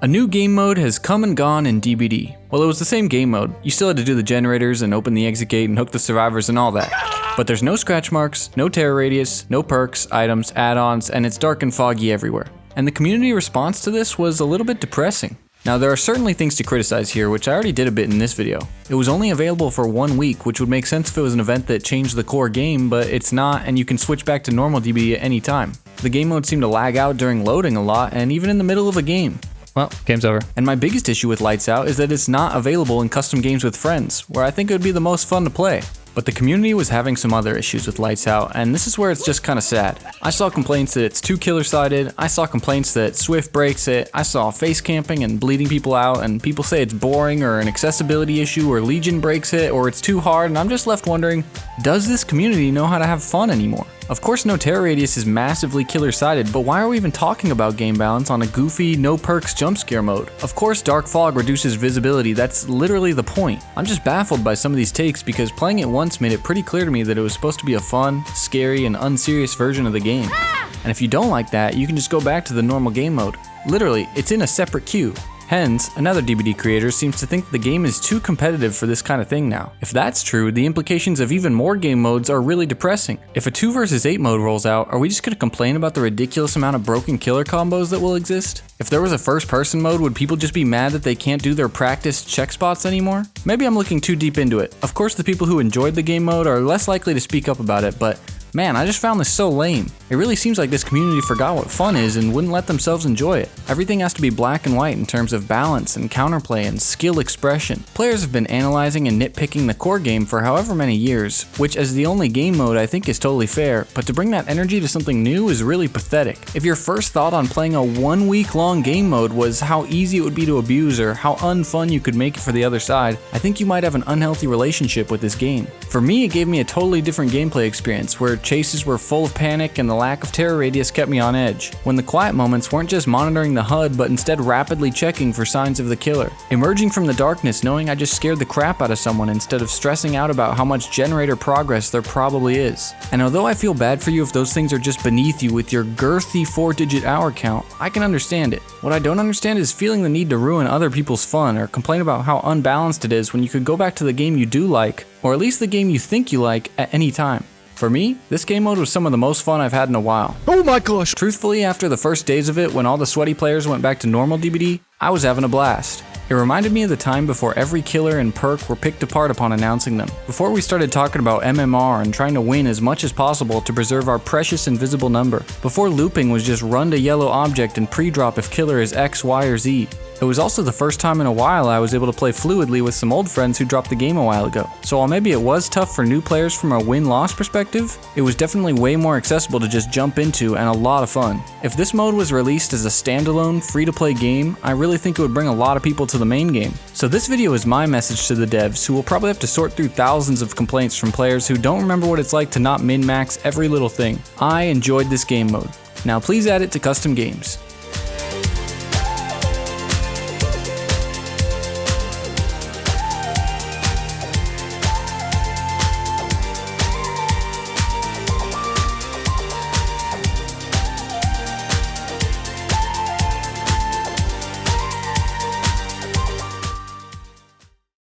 A new game mode has come and gone in DBD. Well, it was the same game mode. You still had to do the generators and open the exit gate and hook the survivors and all that. But there's no scratch marks, no terror radius, no perks, items, add-ons, and it's dark and foggy everywhere. And the community response to this was a little bit depressing. Now, there are certainly things to criticize here, which I already did a bit in this video. It was only available for 1 week, which would make sense if it was an event that changed the core game, but it's not, and you can switch back to normal DBD at any time. The game mode seemed to lag out during loading a lot, and even in the middle of a game. Well, game's over. And my biggest issue with Lights Out is that it's not available in custom games with friends, where I think it would be the most fun to play. But the community was having some other issues with Lights Out, and this is where it's just kinda sad. I saw complaints that it's too killer-sided, I saw complaints that Swift breaks it, I saw face camping and bleeding people out, and people say it's boring or an accessibility issue or Legion breaks it or it's too hard, and I'm just left wondering, does this community know how to have fun anymore? Of course no terror radius is massively killer-sided, but why are we even talking about game balance on a goofy, no perks jump scare mode? Of course dark fog reduces visibility, that's literally the point. I'm just baffled by some of these takes because playing it once made it pretty clear to me that it was supposed to be a fun, scary, and unserious version of the game. And if you don't like that, you can just go back to the normal game mode. Literally, it's in a separate queue. Hens, another DBD creator, seems to think that the game is too competitive for this kind of thing now. If that's true, the implications of even more game modes are really depressing. If a 2 vs 8 mode rolls out, are we just gonna complain about the ridiculous amount of broken killer combos that will exist? If there was a first person mode, would people just be mad that they can't do their practiced check spots anymore? Maybe I'm looking too deep into it. Of course the people who enjoyed the game mode are less likely to speak up about it, but man, I just found this so lame. It really seems like this community forgot what fun is and wouldn't let themselves enjoy it. Everything has to be black and white in terms of balance and counterplay and skill expression. Players have been analyzing and nitpicking the core game for however many years, which as the only game mode I think is totally fair, but to bring that energy to something new is really pathetic. If your first thought on playing a 1 week long game mode was how easy it would be to abuse or how unfun you could make it for the other side, I think you might have an unhealthy relationship with this game. For me, it gave me a totally different gameplay experience where chases were full of panic and the lack of terror radius kept me on edge. When the quiet moments weren't just monitoring the HUD but instead rapidly checking for signs of the killer. Emerging from the darkness knowing I just scared the crap out of someone instead of stressing out about how much generator progress there probably is. And although I feel bad for you if those things are just beneath you with your girthy 4-digit hour count, I can understand it. What I don't understand is feeling the need to ruin other people's fun or complain about how unbalanced it is when you could go back to the game you do like, or at least the game you think you like at any time. For me, this game mode was some of the most fun I've had in a while. Oh my gosh! Truthfully, after the first days of it, when all the sweaty players went back to normal DBD, I was having a blast. It reminded me of the time before every killer and perk were picked apart upon announcing them. Before we started talking about MMR and trying to win as much as possible to preserve our precious invisible number. Before looping was just run to yellow object and pre-drop if killer is X, Y, or Z. It was also the first time in a while I was able to play fluidly with some old friends who dropped the game a while ago. So while maybe it was tough for new players from a win-loss perspective, it was definitely way more accessible to just jump into and a lot of fun. If this mode was released as a standalone, free-to-play game, I really think it would bring a lot of people to the main game. So this video is my message to the devs who will probably have to sort through thousands of complaints from players who don't remember what it's like to not min-max every little thing. I enjoyed this game mode. Now please add it to custom games.